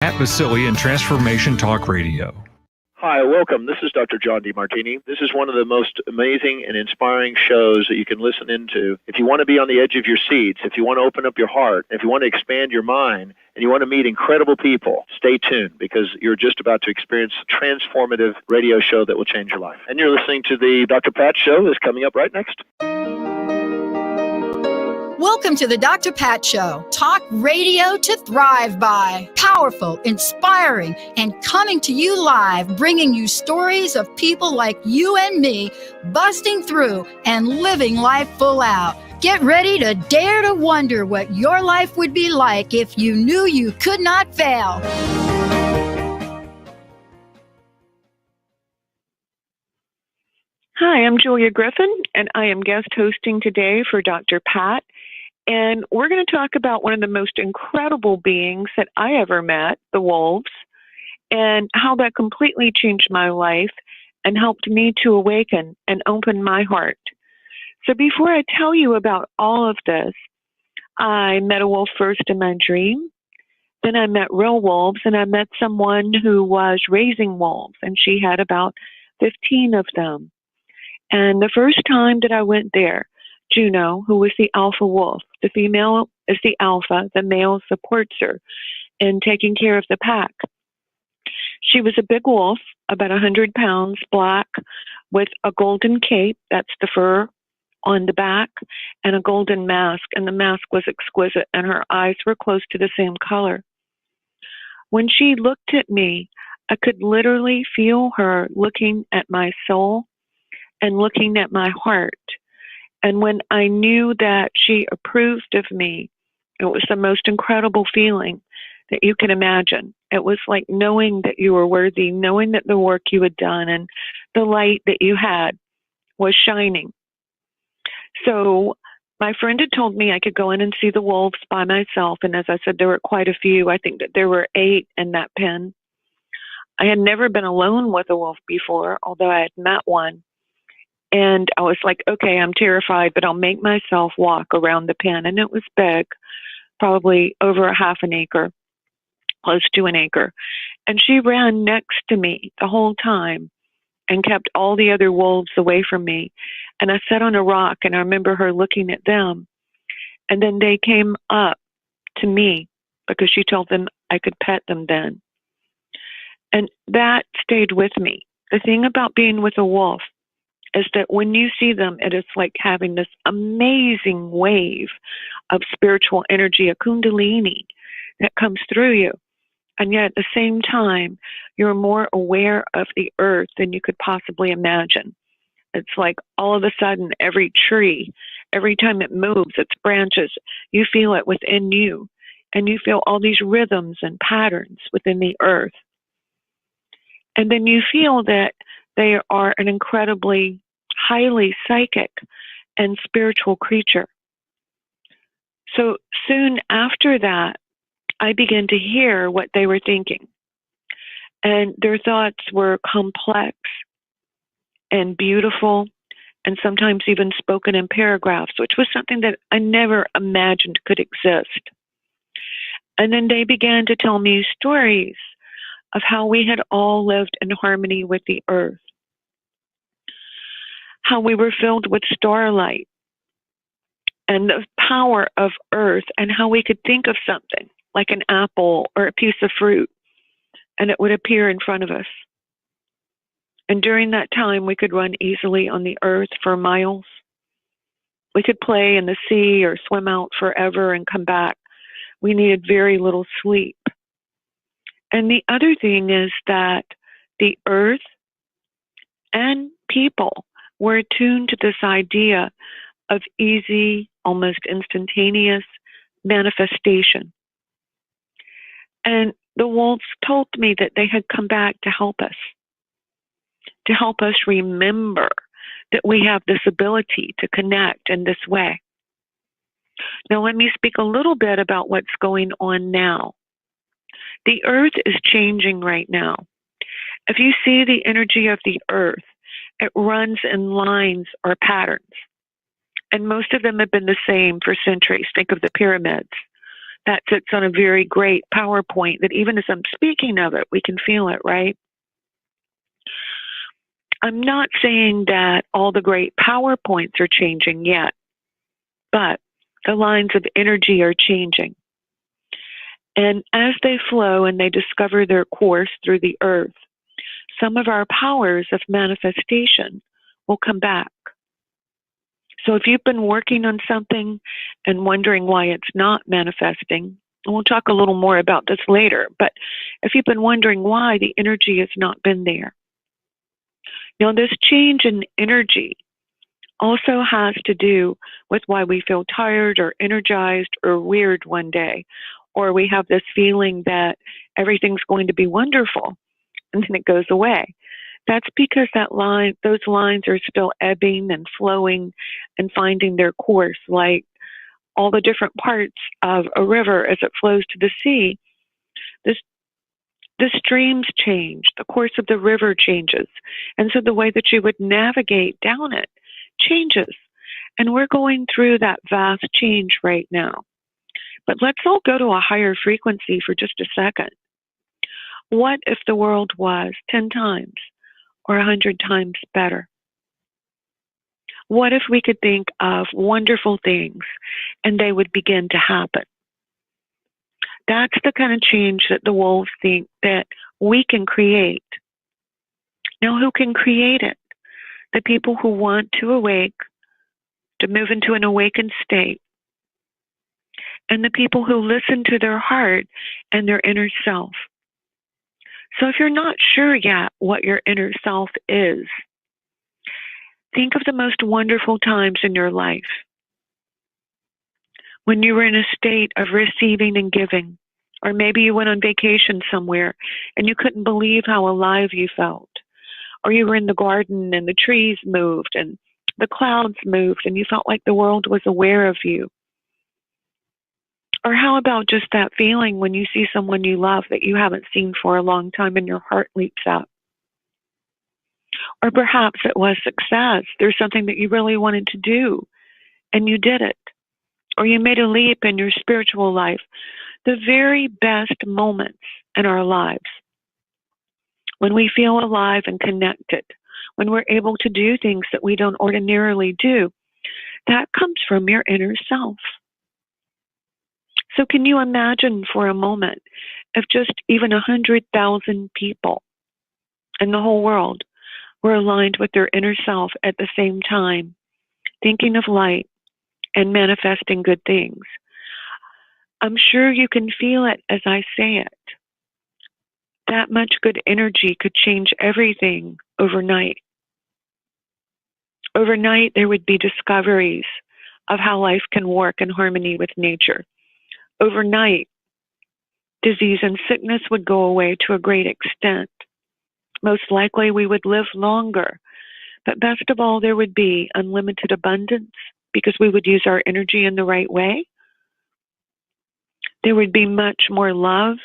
Matt Basili and Transformation Talk Radio. Hi, welcome. This is Dr. John DeMartini. This is one of the most amazing and inspiring shows that you can listen into. If you want to be on the edge of your seats, if you want to open up your heart, if you want to expand your mind, and you want to meet incredible people, stay tuned because you're just about to experience a transformative radio show that will change your life. And you're listening to the Dr. Pat Show that's coming up right next. Welcome to the Dr. Pat Show. Talk radio to thrive by. Powerful, inspiring, and coming to you live, bringing you stories of people like you and me busting through and living life full out. Get ready to dare to wonder what your life would be like if you knew you could not fail. Hi, I'm Julia Griffin, and I am guest hosting today for Dr. Pat. And we're going to talk about one of the most incredible beings that I ever met, the wolves, and how that completely changed my life and helped me to awaken and open my heart. So before I tell you about all of this, I met a wolf first in my dream. Then I met real wolves, and I met someone who was raising wolves, and she had about 15 of them. And the first time that I went there, Juno, who was the alpha wolf, the female is the alpha, the male supports her in taking care of the pack. She was a big wolf, about 100 pounds, black, with a golden cape, that's the fur on the back, and a golden mask, and the mask was exquisite, and her eyes were close to the same color. When she looked at me, I could literally feel her looking at my soul and looking at my heart. And when I knew that she approved of me, it was the most incredible feeling that you can imagine. It was like knowing that you were worthy, knowing that the work you had done and the light that you had was shining. So my friend had told me I could go in and see the wolves by myself. And as I said, there were quite a few. I think that there were 8 in that pen. I had never been alone with a wolf before, although I had met one. And I was like, okay, I'm terrified, but I'll make myself walk around the pen. And it was big, probably over a half an acre, close to an acre. And she ran next to me the whole time and kept all the other wolves away from me. And I sat on a rock, and I remember her looking at them. And then they came up to me because she told them I could pet them then. And that stayed with me. The thing about being with a wolf is that when you see them, it is like having this amazing wave of spiritual energy, a kundalini that comes through you. And yet at the same time, you're more aware of the earth than you could possibly imagine. It's like all of a sudden, every tree, every time it moves, its branches, you feel it within you. And you feel all these rhythms and patterns within the earth. And then you feel that they are an incredibly highly psychic and spiritual creature. So soon after that, I began to hear what they were thinking. And their thoughts were complex and beautiful and sometimes even spoken in paragraphs, which was something that I never imagined could exist. And then they began to tell me stories of how we had all lived in harmony with the earth, how we were filled with starlight and the power of earth, and how we could think of something like an apple or a piece of fruit, and it would appear in front of us. And during that time, we could run easily on the earth for miles. We could play in the sea or swim out forever and come back. We needed very little sleep. And the other thing is that the earth and people were attuned to this idea of easy, almost instantaneous manifestation. And the wolves told me that they had come back to help us remember that we have this ability to connect in this way. Now, let me speak a little bit about what's going on now. The earth is changing right now. If you see the energy of the earth, it runs in lines or patterns. And most of them have been the same for centuries. Think of the pyramids. that sits on a very great PowerPoint that even as I'm speaking of it, we can feel it, right? I'm not saying that all the great PowerPoints are changing yet, but the lines of energy are changing. And as they flow and they discover their course through the earth, some of our powers of manifestation will come back. So if you've been working on something and wondering why it's not manifesting, and we'll talk a little more about this later, but if you've been wondering why the energy has not been there, this change in energy also has to do with why we feel tired or energized or weird one day, or we have this feeling that everything's going to be wonderful and then it goes away. That's because those lines are still ebbing and flowing and finding their course, like all the different parts of a river as it flows to the sea. The streams change, the course of the river changes, and so the way that you would navigate down it changes. And we're going through that vast change right now. But let's all go to a higher frequency for just a second. What if the world was 10 times or 100 times better? What if we could think of wonderful things and they would begin to happen? That's the kind of change that the wolves think that we can create. Now, who can create it? The people who want to awake, to move into an awakened state, and the people who listen to their heart and their inner self. So if you're not sure yet what your inner self is, think of the most wonderful times in your life when you were in a state of receiving and giving, or maybe you went on vacation somewhere and you couldn't believe how alive you felt, or you were in the garden and the trees moved and the clouds moved and you felt like the world was aware of you. Or how about just that feeling when you see someone you love that you haven't seen for a long time and your heart leaps up? Or perhaps it was success. There's something that you really wanted to do and you did it. Or you made a leap in your spiritual life. The very best moments in our lives, when we feel alive and connected, when we're able to do things that we don't ordinarily do, that comes from your inner self. So can you imagine for a moment if just even 100,000 people in the whole world were aligned with their inner self at the same time, thinking of light and manifesting good things? I'm sure you can feel it as I say it. That much good energy could change everything overnight. Overnight, there would be discoveries of how life can work in harmony with nature. Overnight, disease and sickness would go away to a great extent. Most likely, we would live longer. But best of all, there would be unlimited abundance because we would use our energy in the right way. There would be much more love.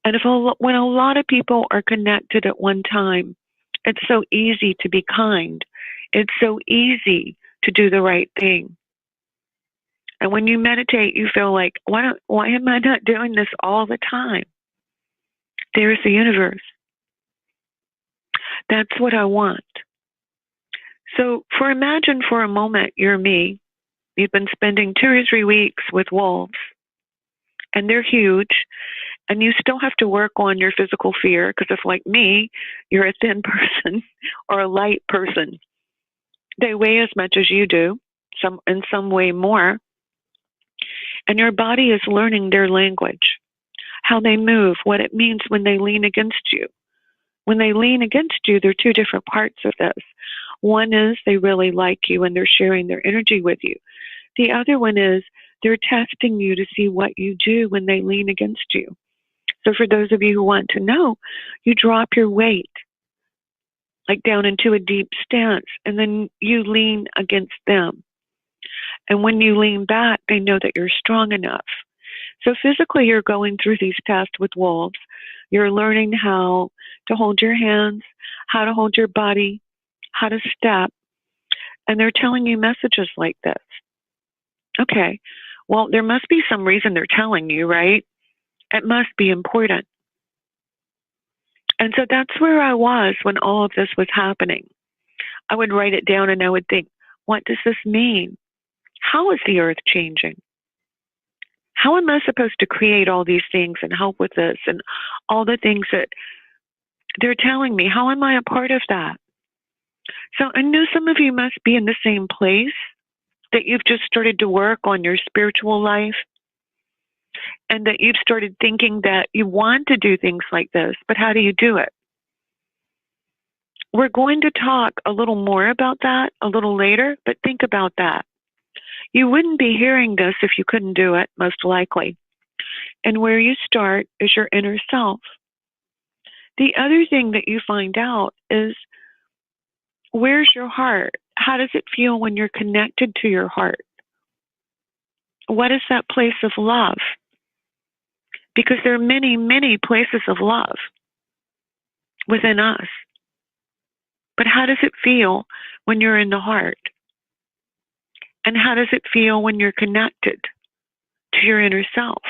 And when a lot of people are connected at one time, it's so easy to be kind. It's so easy to do the right thing. And when you meditate, you feel like, why am I not doing this all the time? There's the universe. That's what I want. So imagine for a moment you're me. You've been spending 2 or 3 weeks with wolves, and they're huge, and you still have to work on your physical fear, because if, like me, you're a thin person or a light person, they weigh as much as you do, in some way more, and your body is learning their language, how they move, what it means when they lean against you. When they lean against you, there are 2 different parts of this. One is they really like you and they're sharing their energy with you. The other one is they're testing you to see what you do when they lean against you. So for those of you who want to know, you drop your weight like down into a deep stance, and then you lean against them. And when you lean back, they know that you're strong enough. So physically, you're going through these tests with wolves. You're learning how to hold your hands, how to hold your body, how to step. And they're telling you messages like this. Okay, Well, there must be some reason they're telling you, right? It must be important. And so that's where I was when all of this was happening. I would write it down and I would think, what does this mean? How is the earth changing? How am I supposed to create all these things and help with this and all the things that they're telling me? How am I a part of that? So I know some of you must be in the same place, that you've just started to work on your spiritual life and that you've started thinking that you want to do things like this, but how do you do it? We're going to talk a little more about that a little later, but think about that. You wouldn't be hearing this if you couldn't do it, most likely. And where you start is your inner self. The other thing that you find out is, where's your heart? How does it feel when you're connected to your heart? What is that place of love? Because there are many, many places of love within us. But how does it feel when you're in the heart? And how does it feel when you're connected to your inner self?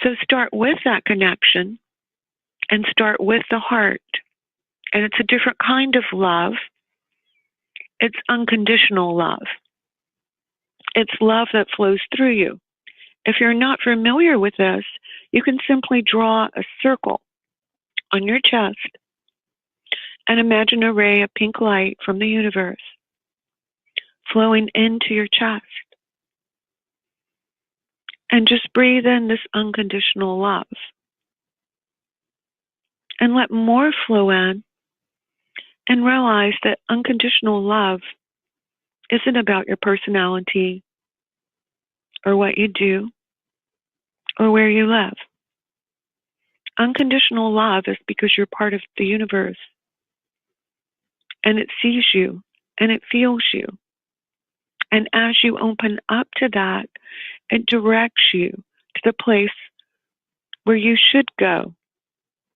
So start with that connection and start with the heart. And it's a different kind of love. It's unconditional love. It's love that flows through you. If you're not familiar with this, you can simply draw a circle on your chest and imagine a ray of pink light from the universe flowing into your chest. And just breathe in this unconditional love. And let more flow in, and realize that unconditional love isn't about your personality or what you do or where you live. Unconditional love is because you're part of the universe, and it sees you and it feels you. And as you open up to that, it directs you to the place where you should go,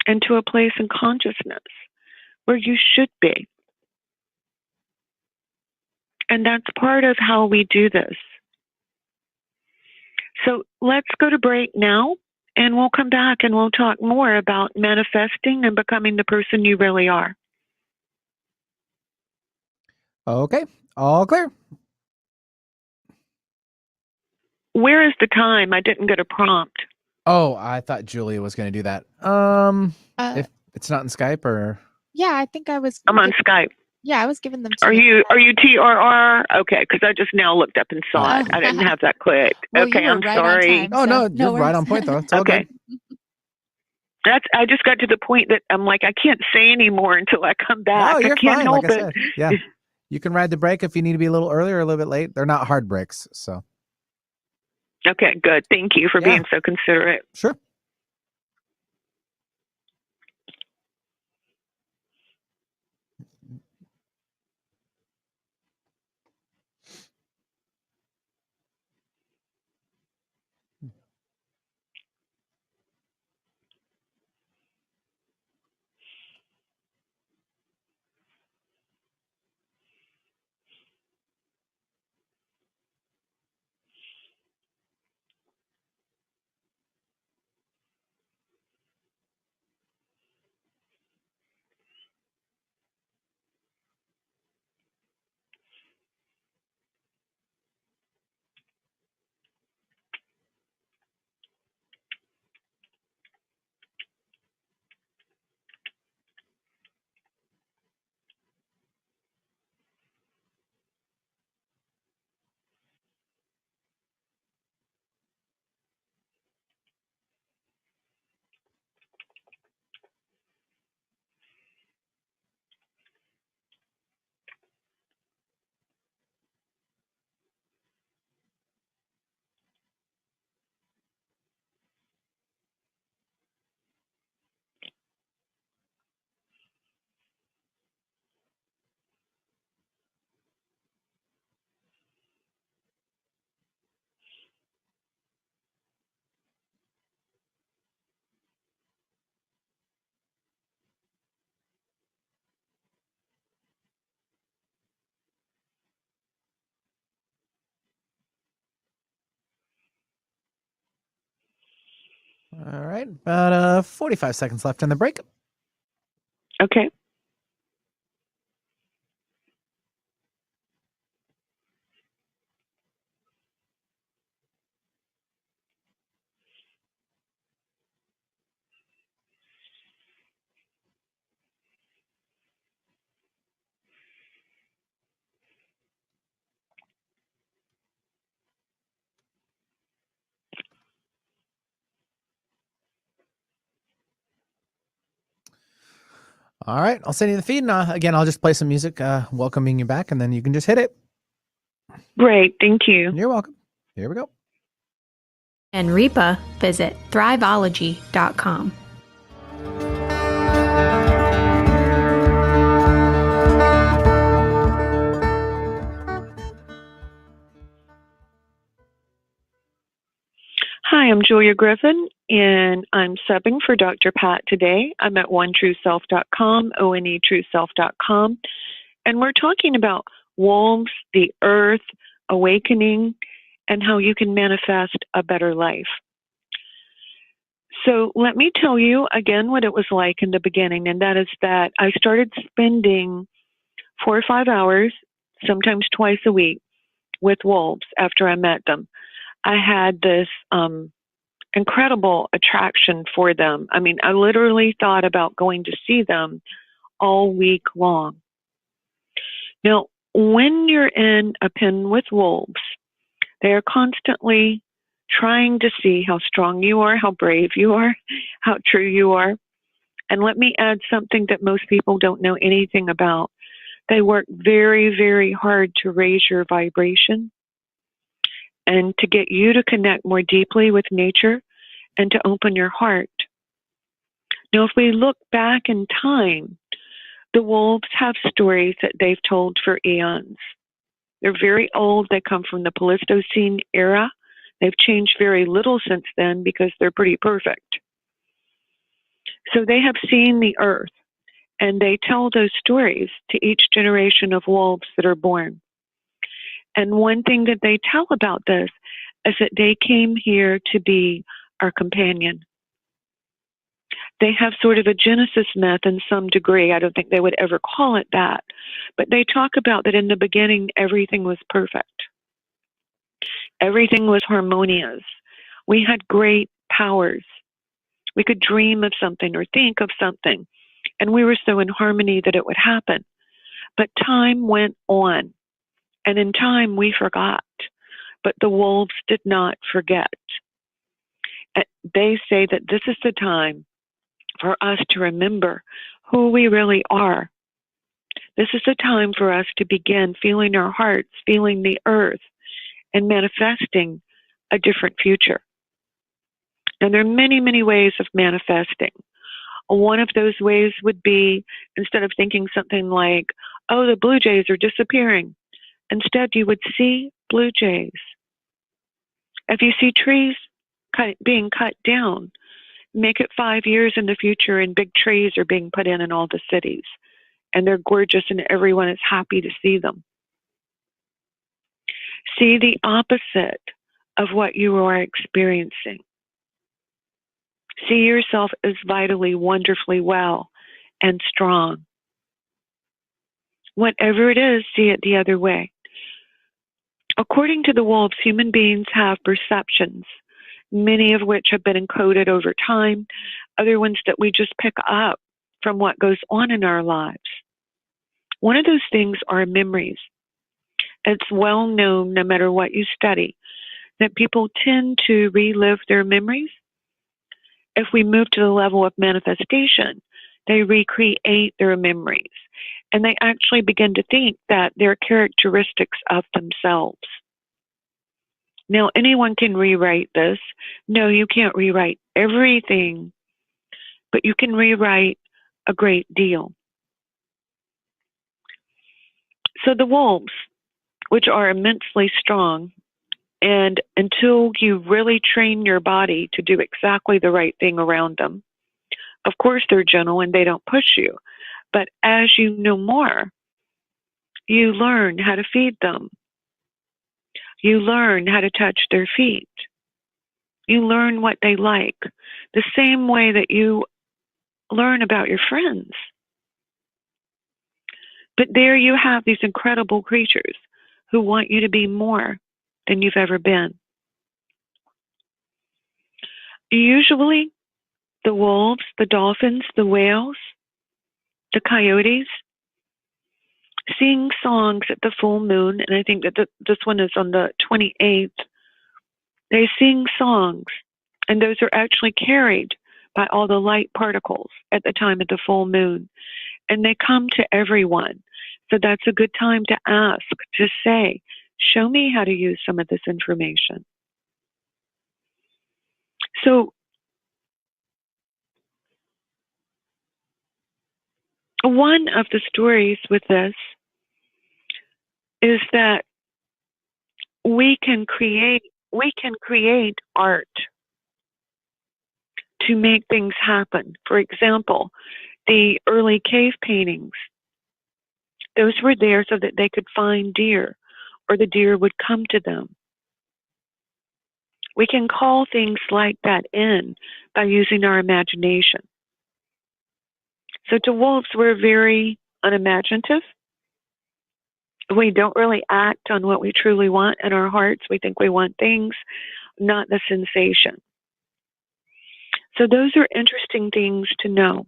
and to a place in consciousness where you should be. And that's part of how we do this. So let's go to break now, and we'll come back and we'll talk more about manifesting and becoming the person you really are. Okay, all clear. Where is the time? I didn't get a prompt. Oh, I thought Julia was going to do that. If it's not in Skype or... Yeah, I think I was. I'm on Skype. Yeah, I was giving them to Are you TRR? Okay, because I just now looked up and saw it. I didn't have that clicked. Well, okay, you were I'm right sorry. on time, Oh, so no, you're right on point, though. It's all okay. good. I just got to the point that I'm like, I can't say anymore until I come back. No, you're I can't fine, help like I it. said. Yeah, you can ride the break if you need to be a little earlier or a little bit late. They're not hard breaks, so. Okay, good. Thank you for being so considerate. Sure. All right, about 45 seconds left in the break. Okay. All right, I'll send you the feed, and again, I'll just play some music welcoming you back, and then you can just hit it. Great. Thank you. You're welcome. Here we go. And REPA, visit thriveology.com. Hi, I'm Julia Griffin, and I'm subbing for Dr. Pat today. I'm at onetrueself.com, onetrueself.com, and we're talking about wolves, the earth, awakening, and how you can manifest a better life. So let me tell you again what it was like in the beginning, and that is that I started spending 4 or 5 hours, sometimes twice a week, with wolves after I met them. I had this incredible attraction for them. I mean, I literally thought about going to see them all week long. Now, when you're in a pen with wolves, they are constantly trying to see how strong you are, how brave you are, how true you are. And let me add something that most people don't know anything about. They work very, very hard to raise your vibration and to get you to connect more deeply with nature and to open your heart. Now, if we look back in time, the wolves have stories that they've told for eons. They're very old. They come from the Pleistocene era. They've changed very little since then because they're pretty perfect. So they have seen the earth, and they tell those stories to each generation of wolves that are born. And one thing that they tell about this is that they came here to be our companion. They have sort of a Genesis myth in some degree. I don't think they would ever call it that. But they talk about that in the beginning, everything was perfect. Everything was harmonious. We had great powers. We could dream of something or think of something, and we were so in harmony that it would happen. But time went on, and in time we forgot. But the wolves did not forget. They say that this is the time for us to remember who we really are. This is the time for us to begin feeling our hearts, feeling the earth, and manifesting a different future. And there are many, many ways of manifesting. One of those ways would be, instead of thinking something like, oh, the blue jays are disappearing, instead you would see blue jays. If you see trees being cut down, make it 5 years in the future and big trees are being put in all the cities. And they're gorgeous and everyone is happy to see them. See the opposite of what you are experiencing. See yourself as vitally, wonderfully well and strong. Whatever it is, see it the other way. According to the wolves, human beings have perceptions, many of which have been encoded over time, other ones that we just pick up from what goes on in our lives. One of those things are memories. It's well known, no matter what you study, that people tend to relive their memories. If we move to the level of manifestation, they recreate their memories, and they actually begin to think that they're characteristics of themselves. Now, anyone can rewrite this. No, you can't rewrite everything, but you can rewrite a great deal. So the wolves, which are immensely strong, and until you really train your body to do exactly the right thing around them, of course they're gentle and they don't push you. But as you know more, you learn how to feed them. You learn how to touch their feet. You learn what they like, the same way that you learn about your friends. But there you have these incredible creatures who want you to be more than you've ever been. Usually, the wolves, the dolphins, the whales, the coyotes sing songs at the full moon, and I think that this one is on the 28th. They sing songs, and those are actually carried by all the light particles at the time of the full moon, and they come to everyone. So that's a good time to ask, to say, show me how to use some of this information. So one of the stories with this is that we can create art to make things happen. For example, the early cave paintings, those were there so that they could find deer, or the deer would come to them. We can call things like that in by using our imagination. So to wolves, we're very unimaginative. We don't really act on what we truly want in our hearts. We think we want things, not the sensation. So those are interesting things to know.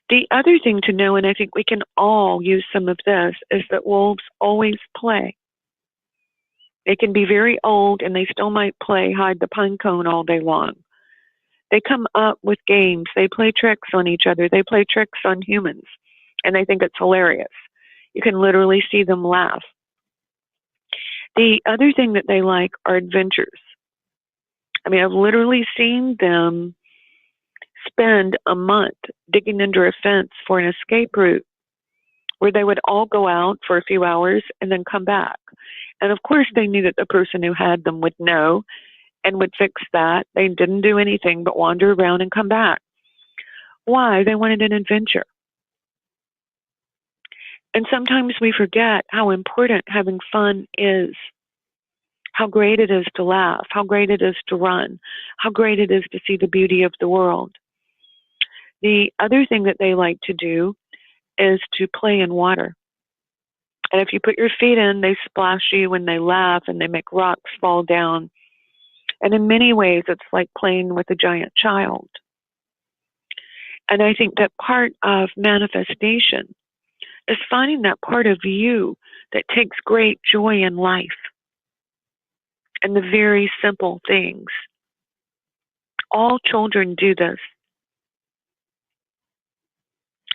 The other thing to know, and I think we can all use some of this, is that wolves always play. They can be very old and they still might play hide the pine cone all day long. They come up with games. They play tricks on each other. They play tricks on humans. And I think it's hilarious. You can literally see them laugh. The other thing that they like are adventures. I mean, I've literally seen them spend a month digging under a fence for an escape route where they would all go out for a few hours and then come back. And of course, they knew that the person who had them would know and would fix that. They didn't do anything but wander around and come back. Why? They wanted an adventure. And sometimes we forget how important having fun is, how great it is to laugh, how great it is to run, how great it is to see the beauty of the world. The other thing that they like to do is to play in water. And if you put your feet in, they splash you when they laugh and they make rocks fall down. And in many ways, it's like playing with a giant child. And I think that part of manifestation is finding that part of you that takes great joy in life and the very simple things. All children do this.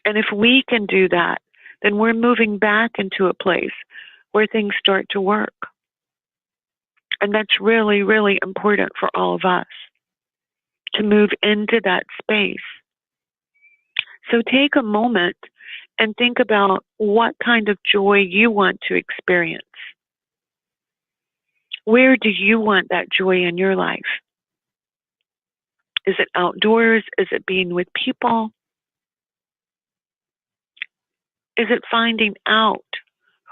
And if we can do that, then we're moving back into a place where things start to work. And that's really, really important for all of us to move into that space. So take a moment and think about what kind of joy you want to experience. Where do you want that joy in your life? Is it outdoors? Is it being with people? Is it finding out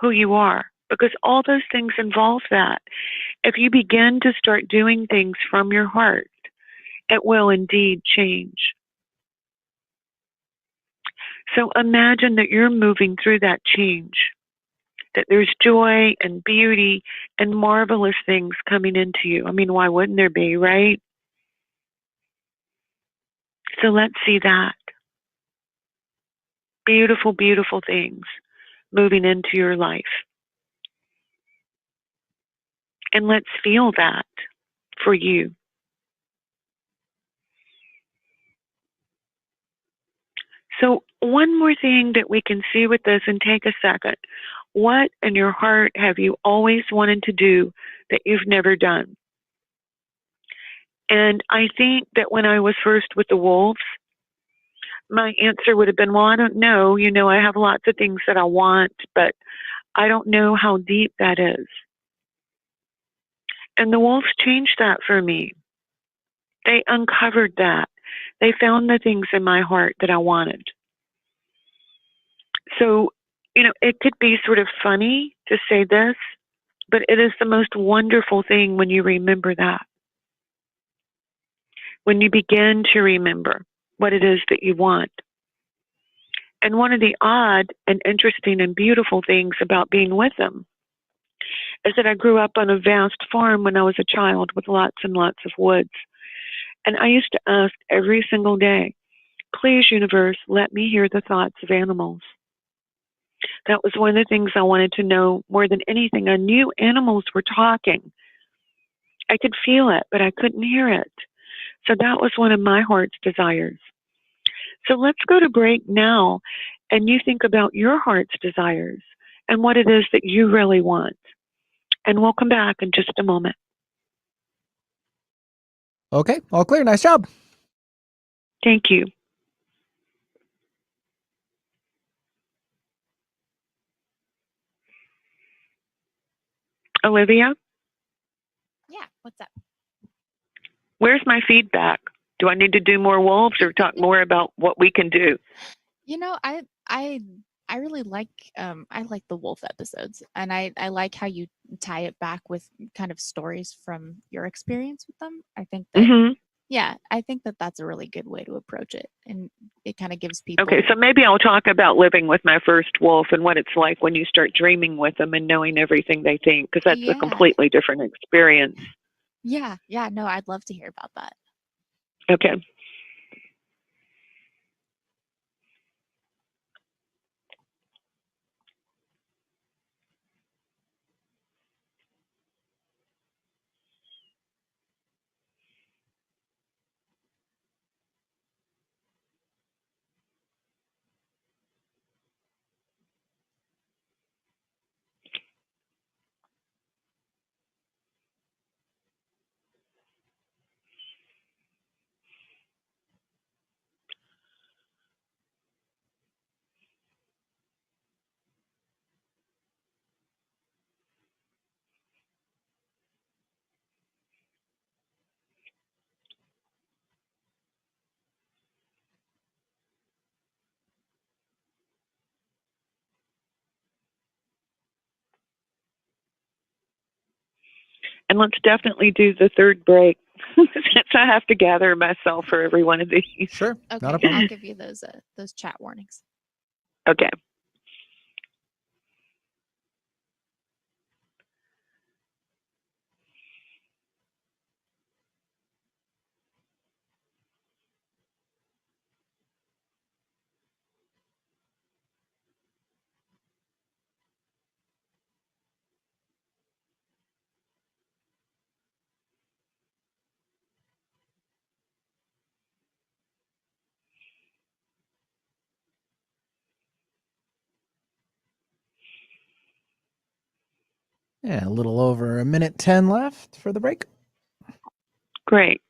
who you are? Because all those things involve that. If you begin to start doing things from your heart, it will indeed change. So imagine that you're moving through that change, that there's joy and beauty and marvelous things coming into you. I mean, why wouldn't there be, right? So let's see that. Beautiful, beautiful things moving into your life. And let's feel that for you. So one more thing that we can see with this, and take a second. What in your heart have you always wanted to do that you've never done? And I think that when I was first with the wolves, my answer would have been, well, I don't know. You know, I have lots of things that I want, but I don't know how deep that is. And the wolves changed that for me. They uncovered that. They found the things in my heart that I wanted. So, you know, it could be sort of funny to say this, but it is the most wonderful thing when you remember that. when you begin to remember what it is that you want. And one of the odd and interesting and beautiful things about being with them is that I grew up on a vast farm when I was a child with lots and lots of woods. And I used to ask every single day, please, universe, let me hear the thoughts of animals. That was one of the things I wanted to know more than anything. I knew animals were talking. I could feel it, but I couldn't hear it. So that was one of my heart's desires. So let's go to break now, and you think about your heart's desires and what it is that you really want. And we'll come back in just a moment. Okay, all clear. Nice job. Thank you. Olivia, Yeah, what's up? where's my feedback? Do I need to do more wolves or talk more about what we can do? You know, I really like I like the wolf episodes, and I like how you tie it back with kind of stories from your experience with them. I think that yeah, I think that that's a really good way to approach it, and it kind of gives people. Okay, so maybe I'll talk about living with my first wolf and what it's like when you start dreaming with them and knowing everything they think, because that's a completely different experience. Yeah, no, I'd love to hear about that. Okay. And let's definitely do the third break since I have to gather myself for every one of these. Sure. Okay, Not a problem. I'll give you those chat warnings. Okay. Yeah, a little over 1:10 left for the break. Great.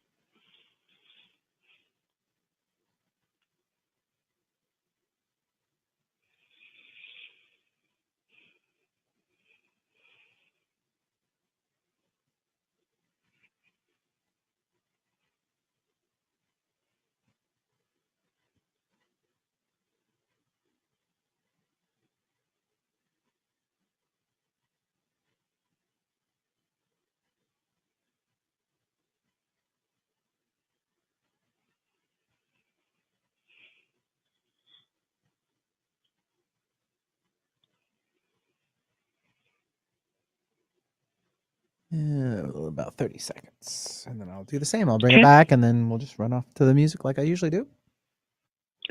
About 30 seconds. And then I'll do the same. I'll bring it back, and then we'll just run off to the music like I usually do.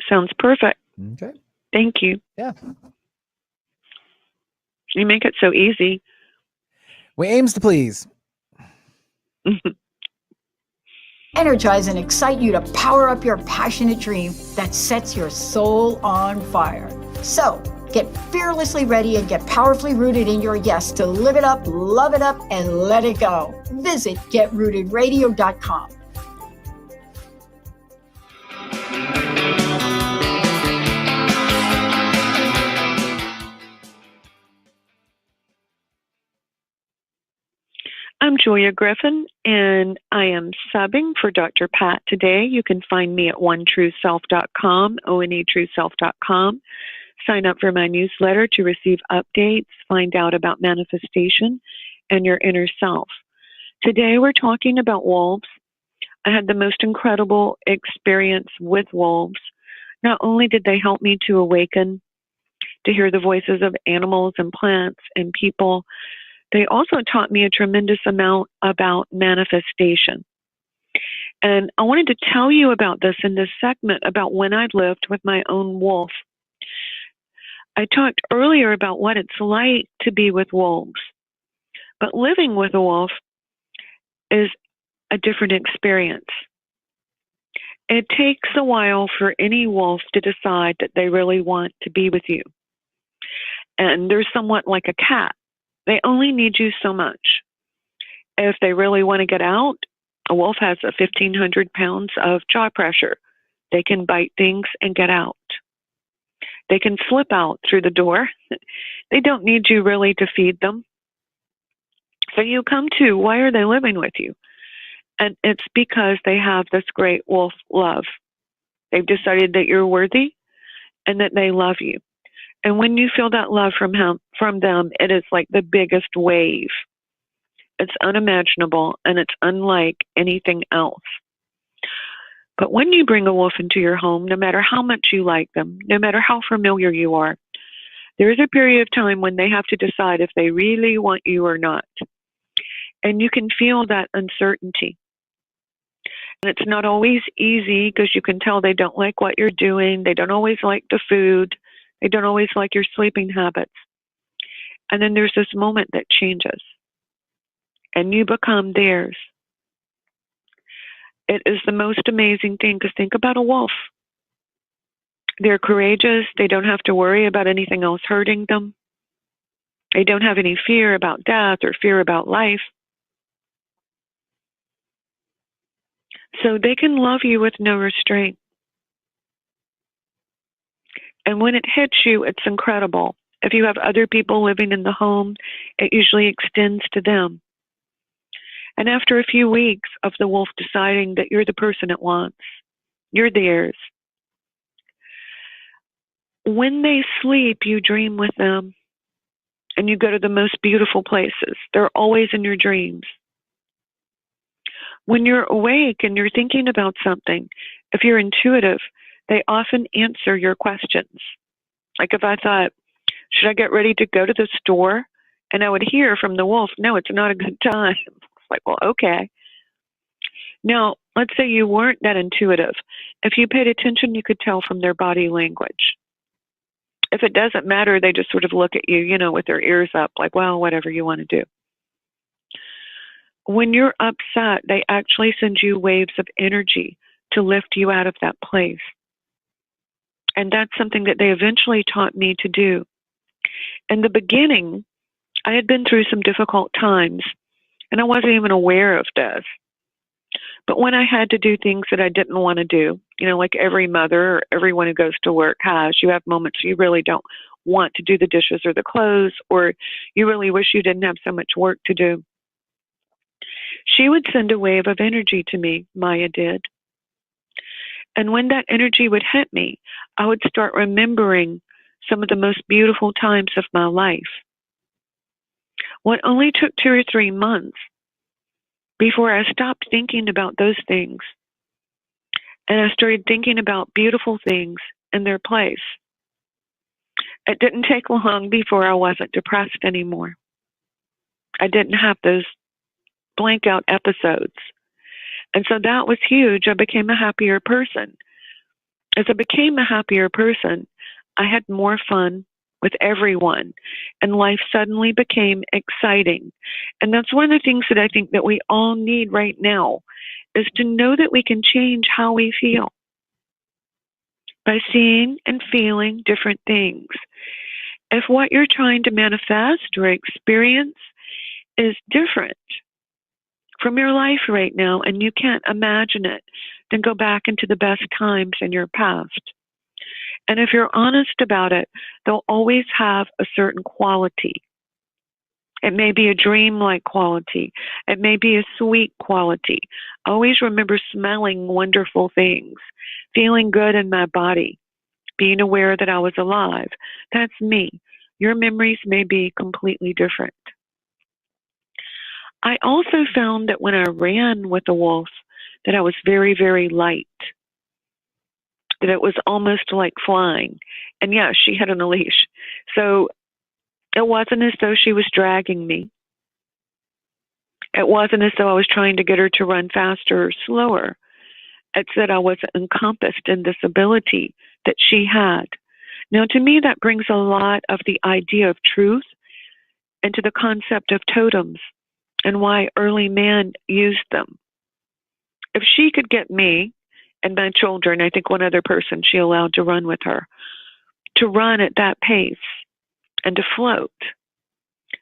Sounds perfect. Okay. Thank you. Yeah. You make it so easy. We aims to please. Energize and excite you to power up your passionate dream that sets your soul on fire. So, get fearlessly ready and get powerfully rooted in your yes to live it up, love it up, and let it go. Visit GetRootedRadio.com. I'm Julia Griffin, and I am subbing for Dr. Pat today. You can find me at onetrueself.com, onetrueself.com. Sign up for my newsletter to receive updates, find out about manifestation and your inner self. Today we're talking about wolves. I had the most incredible experience with wolves. Not only did they help me to awaken, to hear the voices of animals and plants and people, they also taught me a tremendous amount about manifestation. And I wanted to tell you about this in this segment about when I lived with my own wolf. I talked earlier about what it's like to be with wolves, but living with a wolf is a different experience. It takes a while for any wolf to decide that they really want to be with you. And they're somewhat like a cat. They only need you so much. If they really want to get out, a wolf has 1,500 pounds of jaw pressure. They can bite things and get out. They can slip out through the door. They don't need you really to feed them. So you come to, why are they living with you? And it's because they have this great wolf love. They've decided that you're worthy and that they love you. And when you feel that love from them, it is like the biggest wave. It's unimaginable and it's unlike anything else. But when you bring a wolf into your home, no matter how much you like them, no matter how familiar you are, there is a period of time when they have to decide if they really want you or not. And you can feel that uncertainty. And it's not always easy because you can tell they don't like what you're doing. They don't always like the food. They don't always like your sleeping habits. And then there's this moment that changes. And you become theirs. It is the most amazing thing because think about a wolf. They're courageous. They don't have to worry about anything else hurting them. They don't have any fear about death or fear about life. So they can love you with no restraint. And when it hits you, it's incredible. If you have other people living in the home, it usually extends to them. And after a few weeks of the wolf deciding that you're the person it wants, you're theirs. When they sleep, you dream with them and you go to the most beautiful places. They're always in your dreams. When you're awake and you're thinking about something, if you're intuitive, they often answer your questions. Like if I thought, should I get ready to go to the store? And I would hear from the wolf, no, it's not a good time. It's like, well, okay. Now, let's say you weren't that intuitive. If you paid attention, you could tell from their body language. If it doesn't matter, they just sort of look at you, with their ears up, like, well, whatever you want to do. When you're upset, they actually send you waves of energy to lift you out of that place. And that's something that they eventually taught me to do. In the beginning, I had been through some difficult times, and I wasn't even aware of this. But when I had to do things that I didn't want to do, like every mother or everyone who goes to work has, you have moments you really don't want to do the dishes or the clothes, or you really wish you didn't have so much work to do. She would send a wave of energy to me, Maya did. And when that energy would hit me, I would start remembering some of the most beautiful times of my life. What only took 2 or 3 months before I stopped thinking about those things and I started thinking about beautiful things in their place. It didn't take long before I wasn't depressed anymore. I didn't have those blank out episodes. And so that was huge. I became a happier person. As I became a happier person, I had more fun with everyone, and life suddenly became exciting. And that's one of the things that I think that we all need right now, is to know that we can change how we feel by seeing and feeling different things. If what you're trying to manifest or experience is different from your life right now and you can't imagine it, then go back into the best times in your past. And if you're honest about it, they'll always have a certain quality. It may be a dream-like quality. It may be a sweet quality. I always remember smelling wonderful things, feeling good in my body, being aware that I was alive. That's me. Your memories may be completely different. I also found that when I ran with a wolf, that I was very, very light, that it was almost like flying. And yeah, she had on a leash. So it wasn't as though she was dragging me. It wasn't as though I was trying to get her to run faster or slower. It's that I was encompassed in this ability that she had. Now, to me, that brings a lot of the idea of truth into the concept of totems and why early man used them. If she could get me and my children, I think one other person she allowed to run with her, to run at that pace and to float,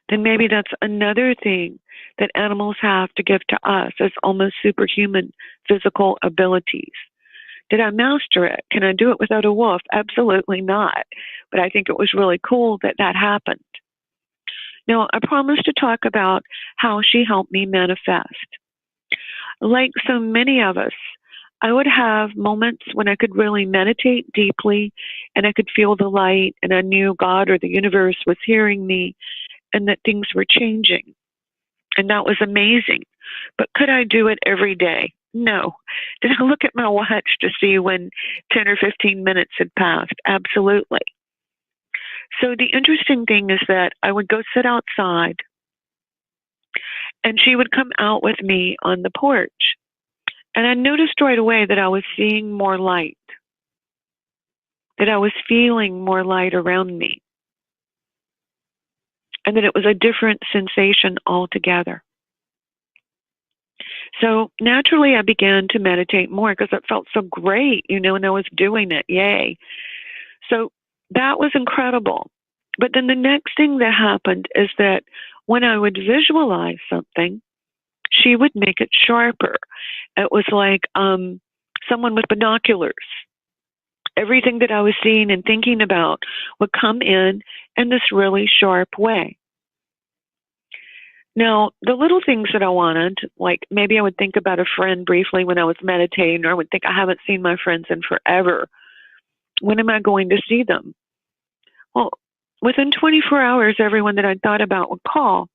then maybe that's another thing that animals have to give to us as almost superhuman physical abilities. Did I master it? Can I do it without a wolf? Absolutely not. But I think it was really cool that that happened. Now, I promised to talk about how she helped me manifest. Like so many of us, I would have moments when I could really meditate deeply and I could feel the light and I knew God or the universe was hearing me and that things were changing. And that was amazing. But could I do it every day? No. Did I look at my watch to see when 10 or 15 minutes had passed? Absolutely. So the interesting thing is that I would go sit outside and she would come out with me on the porch. And I noticed right away that I was seeing more light, that I was feeling more light around me, and that it was a different sensation altogether. So naturally, I began to meditate more because it felt so great, and I was doing it. Yay. So that was incredible. But then the next thing that happened is that when I would visualize something, she would make it sharper. It was like someone with binoculars. Everything that I was seeing and thinking about would come in this really sharp way. Now, the little things that I wanted, like maybe I would think about a friend briefly when I was meditating, or I would think, I haven't seen my friends in forever. When am I going to see them? Well, within 24 hours, everyone that I thought about would call.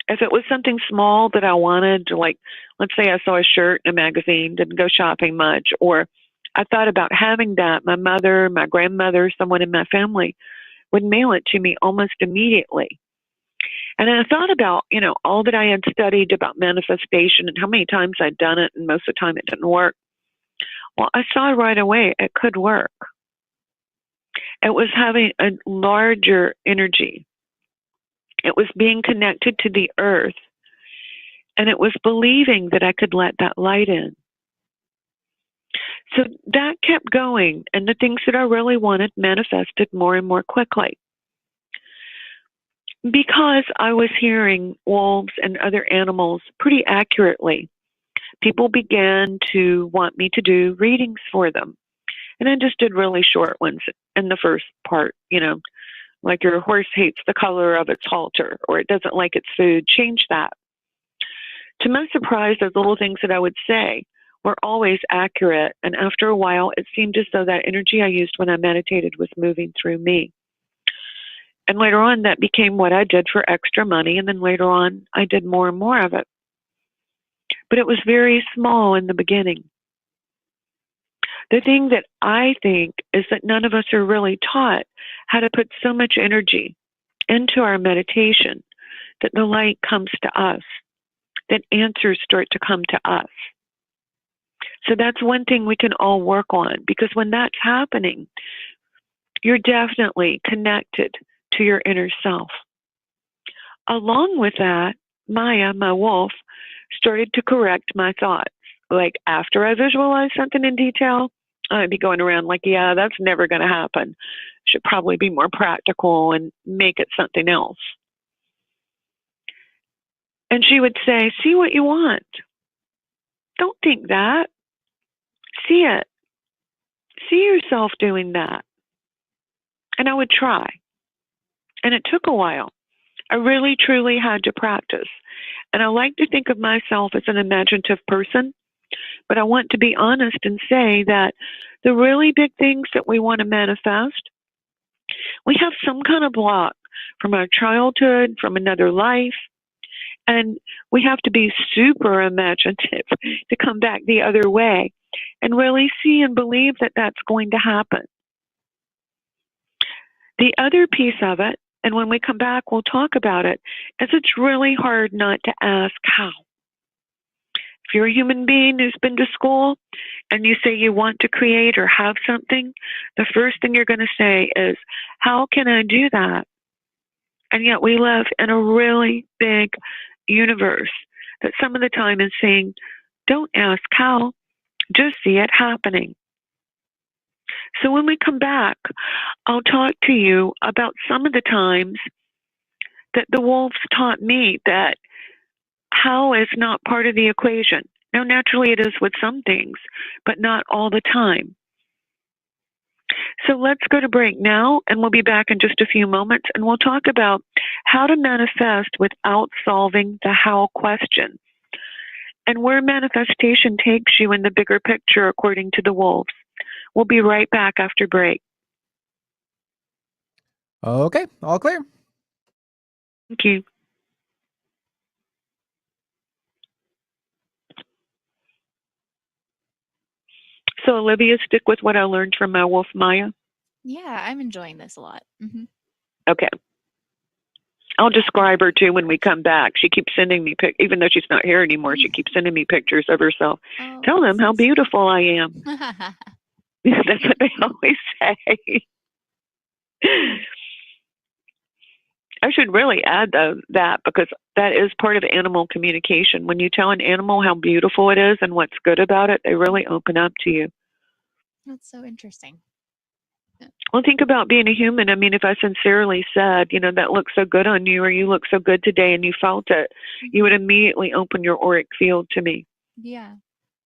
If it was something small that I wanted, like let's say I saw a shirt in a magazine, didn't go shopping much, or I thought about having that, my mother, my grandmother, someone in my family would mail it to me almost immediately. And I thought about, all that I had studied about manifestation and how many times I'd done it, and most of the time it didn't work. Well, I saw right away it could work. It was having a larger energy. It was being connected to the earth, and it was believing that I could let that light in. So that kept going, and the things that I really wanted manifested more and more quickly. Because I was hearing wolves and other animals pretty accurately, people began to want me to do readings for them. And I just did really short ones in the first part, like your horse hates the color of its halter, or it doesn't like its food, change that. To my surprise, those little things that I would say were always accurate. And after a while, it seemed as though that energy I used when I meditated was moving through me. And later on, that became what I did for extra money. And then later on, I did more and more of it. But it was very small in the beginning. The thing that I think is that none of us are really taught how to put so much energy into our meditation that the light comes to us, that answers start to come to us. So that's one thing we can all work on, because when that's happening, you're definitely connected to your inner self. Along with that, Maya, my wolf, started to correct my thoughts. Like after I visualized something in detail, I'd be going around like, yeah, that's never going to happen. Should probably be more practical and make it something else. And she would say, see what you want. Don't think that. See it. See yourself doing that. And I would try. And it took a while. I really, truly had to practice. And I like to think of myself as an imaginative person, but I want to be honest and say that the really big things that we want to manifest, we have some kind of block from our childhood, from another life, And we have to be super imaginative to come back the other way and really see and believe that that's going to happen. The other piece of it, and when we come back, we'll talk about it, is it's really hard not to ask how. If you're a human being who's been to school and you say you want to create or have something, the first thing you're going to say is, how can I do that? And yet we live in a really big universe that some of the time is saying, don't ask how, just see it happening. So when we come back, I'll talk to you about some of the times that the wolves taught me that how is not part of the equation. Now, naturally, it is with some things, but not all the time. So let's go to break now, and we'll be back in just a few moments, and we'll talk about how to manifest without solving the how question, and where manifestation takes you in the bigger picture according to the wolves. We'll be right back after break. Okay, all clear. Thank you. So, Olivia, stick with what I learned from my wolf, Maya. Yeah, I'm enjoying this a lot. Mm-hmm. Okay. I'll describe her too when we come back. She keeps sending me even though she's not here anymore, she keeps sending me pictures of herself. Oh, Tell them how beautiful I am. That's what they always say. I should really add that because that is part of animal communication. When you tell an animal how beautiful it is and what's good about it, they really open up to you. That's so interesting. Well, think about being a human. I mean, if I sincerely said, that looks so good on you, or you look so good today, and you felt it, you would immediately open your auric field to me. Yeah.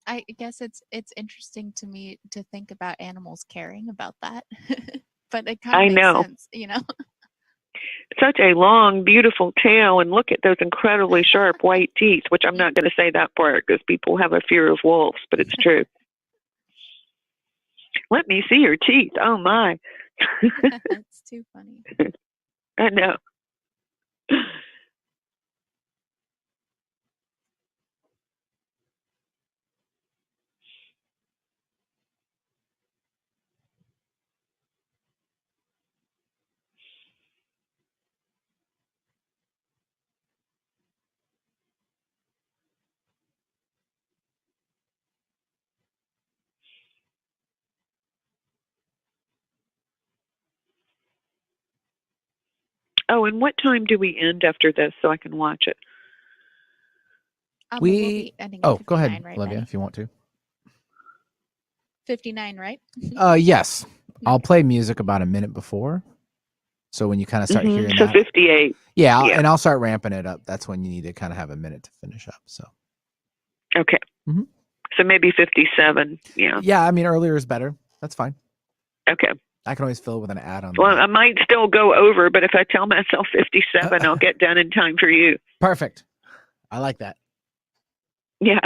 I guess it's interesting to me to think about animals caring about that. But it kind of makes sense, Such a long, beautiful tail, and look at those incredibly sharp white teeth, which I'm not going to say that part because people have a fear of wolves, but it's true. Let me see your teeth. Oh, my. That's too funny. I know. Oh, and what time do we end after this so I can watch it? We'll be ending at 59, go ahead, right, Olivia, Benny? if you want to. 59, right? Yes. I'll play music about a minute before. So when you kind of start hearing so that. 58. Yeah, and I'll start ramping it up. That's when you need to kind of have a minute to finish up. So. Okay. Mm-hmm. So maybe 57. Yeah. Yeah, I mean, earlier is better. That's fine. Okay. I can always fill with an ad on. Well, I might still go over, but if I tell myself 57, I'll get done in time for you. Perfect. I like that. Yeah.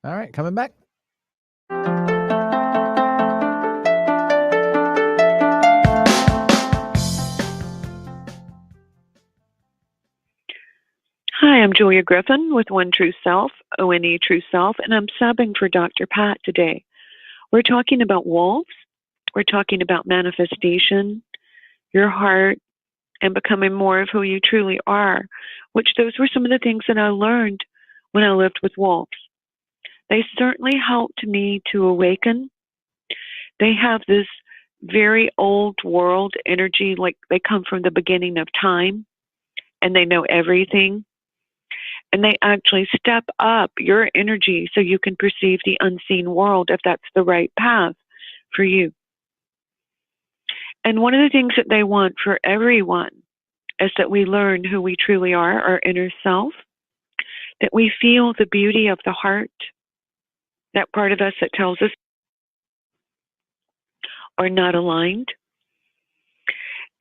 All right, coming back. Hi, I'm Julia Griffin with One True Self, ONE True Self, and I'm subbing for Dr. Pat today. We're talking about wolves. We're talking about manifestation, your heart, and becoming more of who you truly are, which those were some of the things that I learned when I lived with wolves. They certainly helped me to awaken. They have this very old world energy, like they come from the beginning of time and they know everything. And they actually step up your energy so you can perceive the unseen world if that's the right path for you. And one of the things that they want for everyone is that we learn who we truly are, our inner self, that we feel the beauty of the heart, that part of us that tells us are not aligned.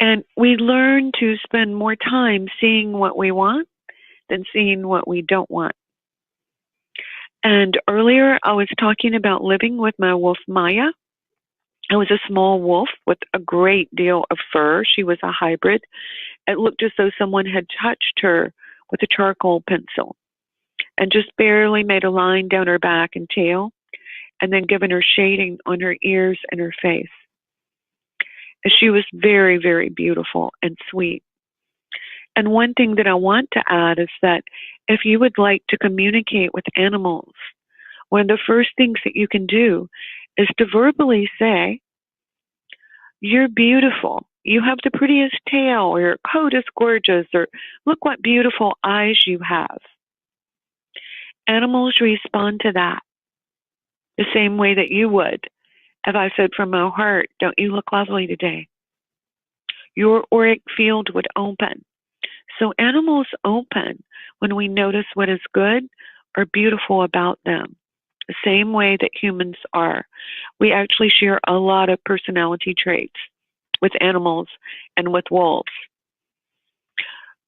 And we learn to spend more time seeing what we want than seeing what we don't want. And earlier I was talking about living with my wolf Maya. I was a small wolf with a great deal of fur. She was a hybrid. It looked as though someone had touched her with a charcoal pencil and just barely made a line down her back and tail, and then given her shading on her ears and her face. She was very, very beautiful and sweet. And one thing that I want to add is that if you would like to communicate with animals, one of the first things that you can do is to verbally say, "You're beautiful. You have the prettiest tail," or "Your coat is gorgeous," or "Look what beautiful eyes you have." Animals respond to that the same way that you would if I said from my heart, "Don't you look lovely today?" Your auric field would open. So animals open when we notice what is good or beautiful about them, the same way that humans are. We actually share a lot of personality traits with animals and with wolves.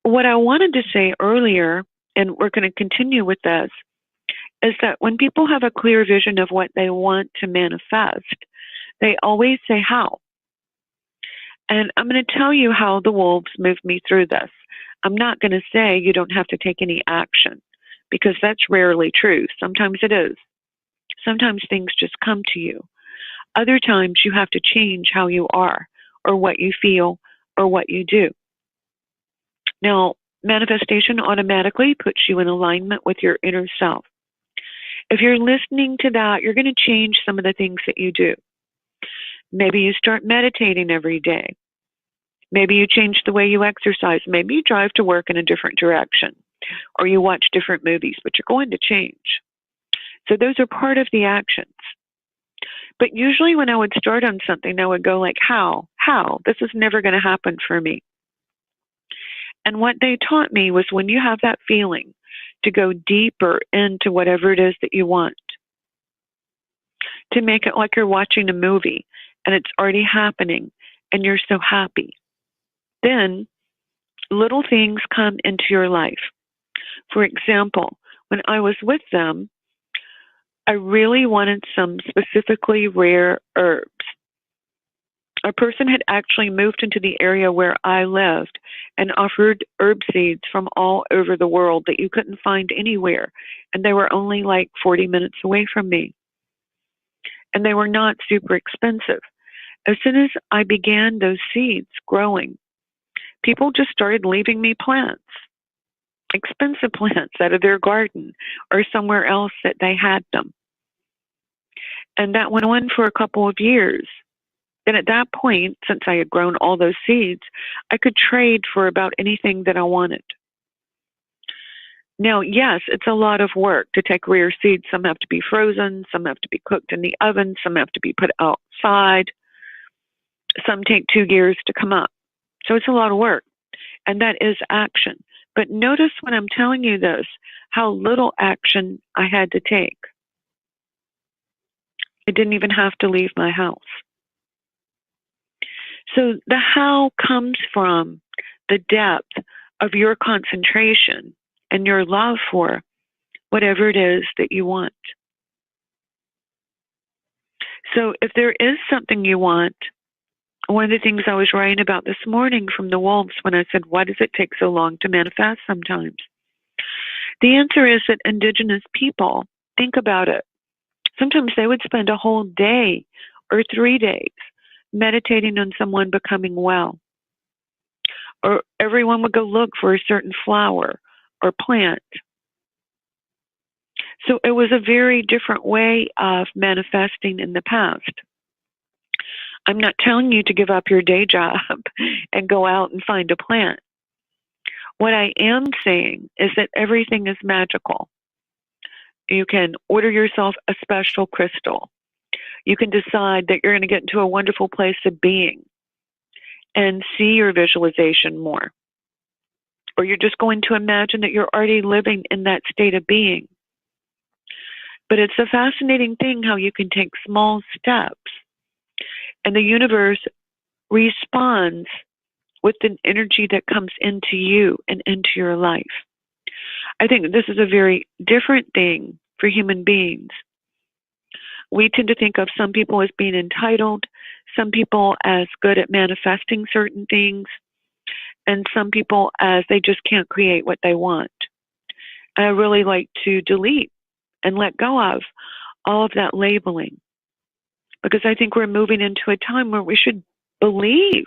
What I wanted to say earlier, and we're going to continue with this, is that when people have a clear vision of what they want to manifest, they always say how. And I'm going to tell you how the wolves moved me through this. I'm not going to say you don't have to take any action, because that's rarely true. Sometimes it is. Sometimes things just come to you. Other times you have to change how you are, or what you feel, or what you do. Now, manifestation automatically puts you in alignment with your inner self. If you're listening to that, you're going to change some of the things that you do. Maybe you start meditating every day. Maybe you change the way you exercise. Maybe you drive to work in a different direction, or you watch different movies, but you're going to change. So those are part of the actions. But usually when I would start on something, I would go like, how? This is never going to happen for me. And what they taught me was, when you have that feeling, to go deeper into whatever it is that you want, to make it like you're watching a movie and it's already happening and you're so happy. Then little things come into your life. For example, when I was with them, I really wanted some specifically rare herbs. A person had actually moved into the area where I lived and offered herb seeds from all over the world that you couldn't find anywhere. And they were only like 40 minutes away from me. And they were not super expensive. As soon as I began those seeds growing, people just started leaving me plants, expensive plants out of their garden or somewhere else that they had them. And that went on for a couple of years. And at that point, since I had grown all those seeds, I could trade for about anything that I wanted. Now, yes, it's a lot of work to take rare seeds. Some have to be frozen, some have to be cooked in the oven, some have to be put outside. Some take 2 years to come up. So it's a lot of work. And that is action. But notice when I'm telling you this, how little action I had to take. I didn't even have to leave my house. So the how comes from the depth of your concentration and your love for whatever it is that you want. So if there is something you want, one of the things I was writing about this morning from the wolves when I said, why does it take so long to manifest sometimes? The answer is that indigenous people, think about it. Sometimes they would spend a whole day or 3 days meditating on someone becoming well, or everyone would go look for a certain flower or plant. So it was a very different way of manifesting in the past. I'm not telling you to give up your day job and go out and find a plant. What I am saying is that everything is magical. You can order yourself a special crystal. You can decide that you're going to get into a wonderful place of being and see your visualization more. Or you're just going to imagine that you're already living in that state of being. But it's a fascinating thing how you can take small steps and the universe responds with an energy that comes into you and into your life. I think this is a very different thing for human beings. We tend to think of some people as being entitled, some people as good at manifesting certain things, and some people as they just can't create what they want. I really like to delete and let go of all of that labeling, because I think we're moving into a time where we should believe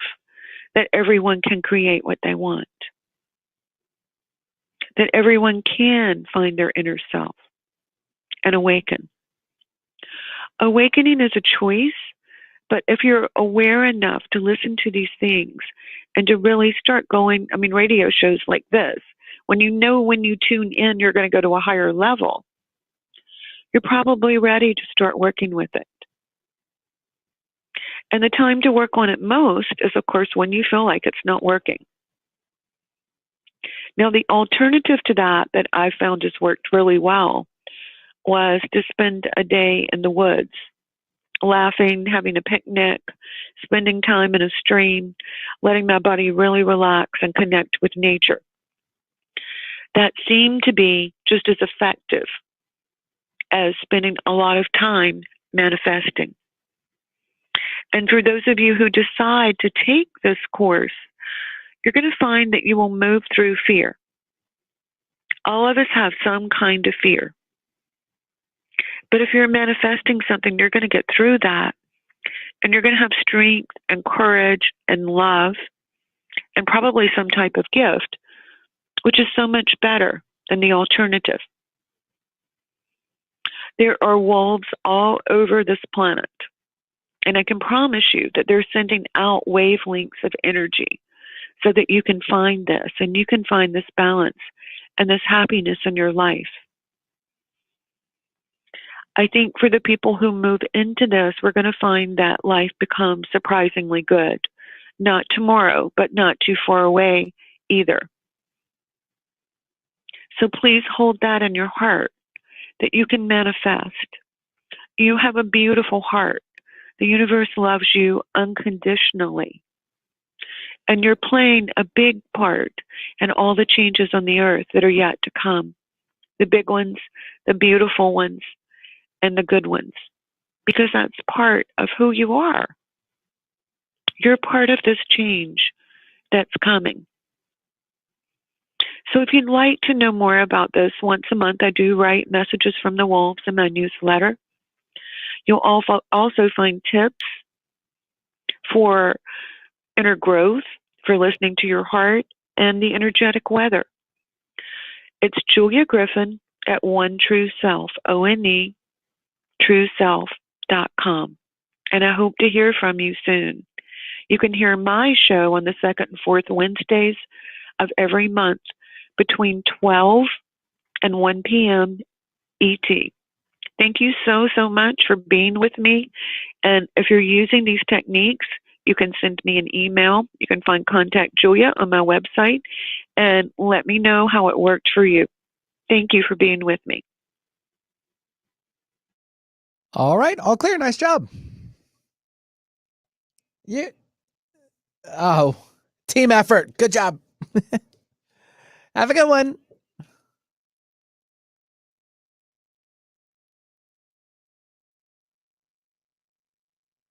that everyone can create what they want, that everyone can find their inner self and awaken. Awakening is a choice, but if you're aware enough to listen to these things and to really start going, radio shows like this, when you tune in, you're going to go to a higher level, you're probably ready to start working with it. And the time to work on it most is, of course, when you feel like it's not working. Now, the alternative to that I found has worked really well was to spend a day in the woods, laughing, having a picnic, spending time in a stream, letting my body really relax and connect with nature. That seemed to be just as effective as spending a lot of time manifesting. And for those of you who decide to take this course, you're going to find that you will move through fear. All of us have some kind of fear. But if you're manifesting something, you're going to get through that. And you're going to have strength and courage and love and probably some type of gift, which is so much better than the alternative. There are wolves all over this planet. And I can promise you that they're sending out wavelengths of energy so that you can find this and you can find this balance and this happiness in your life. I think for the people who move into this, we're going to find that life becomes surprisingly good. Not tomorrow, but not too far away either. So please hold that in your heart, that you can manifest. You have a beautiful heart. The universe loves you unconditionally. And you're playing a big part in all the changes on the earth that are yet to come. The big ones, the beautiful ones, and the good ones. Because that's part of who you are. You're part of this change that's coming. So if you'd like to know more about this, once a month I do write messages from the wolves in my newsletter. You'll also find tips for inner growth, for listening to your heart, and the energetic weather. It's Julia Griffin at One True Self, ONE, trueself.com. And I hope to hear from you soon. You can hear my show on the second and fourth Wednesdays of every month between 12 and 1 p.m. ET. Thank you so much for being with me. And if you're using these techniques, you can send me an email. You can find Contact Julia on my website and let me know how it worked for you. Thank you for being with me. All right. All clear. Nice job. Yeah. Oh, team effort. Good job. Have a good one.